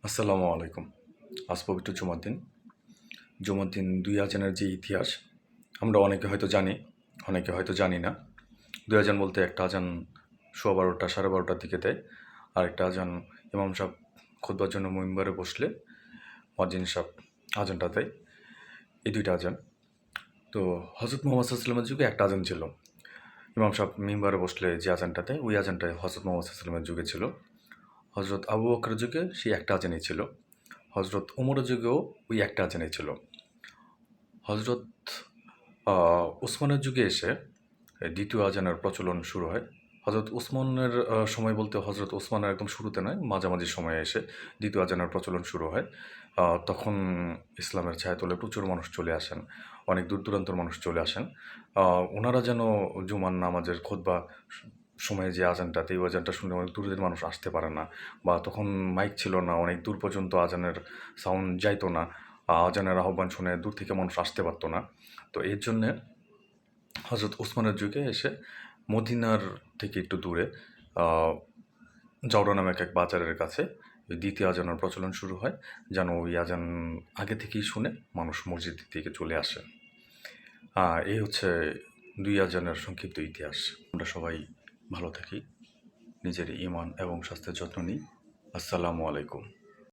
আসসালামু আলাইকুম। আজ পবিত্র জুমার দিন। জুমার দিন ২ আযানের যে ইতিহাস, আমরা অনেকে হয়তো জানি, অনেকে হয়তো জানি না। ২ আযান বলতে একটা আযান সোয়া ১২টা, সাড়ে ১২টার দিকে দেয়। আরেকটা আযান ইমাম সাহেব খুতবার জন্য মিম্বারে বসলে মুয়াজ্জিন সাহেব আযানটা দেয়। এই ২ টা আযান। তো হযরত মুহাম্মদ সাল্লাল্লাহু আলাইহি ওয়াসাল্লামের যুগে একটা আযান ছিল। ইমাম সাহেব মিম্বারে বসলে যে আযানটা দেয়, ওই আযানটাই হযরত মুহাম্মদ সাল্লাল্লাহু আলাইহি ওয়াসাল্লামের যুগে ছিল। হযরত আবু বকরের যুগে সেই একটা আযানই ছিল। হযরত ওমরের যুগেও ওই একটা আযানই ছিল। হযরত উসমানের যুগে এসে দ্বিতীয় আযানের প্রচলন শুরু হয়। হযরত উসমানের সময় বলতে হযরত উসমানের একদম শুরুতে নয়, মাঝামাঝি সময়ে এসে দ্বিতীয় আযানের প্রচলন শুরু হয়। তখন ইসলামের ছায়াতলে প্রচুর মানুষ চলে আসেন। অনেক দূর-দূরান্তের মানুষ চলে আসেন। উনারা যেন জুমার নামাজের খুতবা সময়ে যে আযানটা দেয়, ওই আযানটা শুনে অনেক দূরের মানুষ আসতে পারে না। বা তখন মাইক ছিল না, অনেক দূর পর্যন্ত আযানের সাউন্ড যাইত না। আযানের আহ্বান শুনে দূর থেকে মানুষ আসতে পারত না। তো এর জন্যে হযরত উসমানের যুগে এসে মদিনার থেকে একটু দূরে আ জাওরা নামক এক বাজারের কাছে ওই দ্বিতীয় আযানের প্রচলন শুরু হয়। যেন ওই আযান আগে থেকেই শুনে মানুষ মসজিদের দিকে চলে আসে। এই হচ্ছে ২ আযানের সংক্ষিপ্ত ইতিহাস। আমরা সবাই ভালো থাকি, নিজের ঈমান এবং স্বাস্থ্যের যত্ন নিই। আসসালামু আলাইকুম।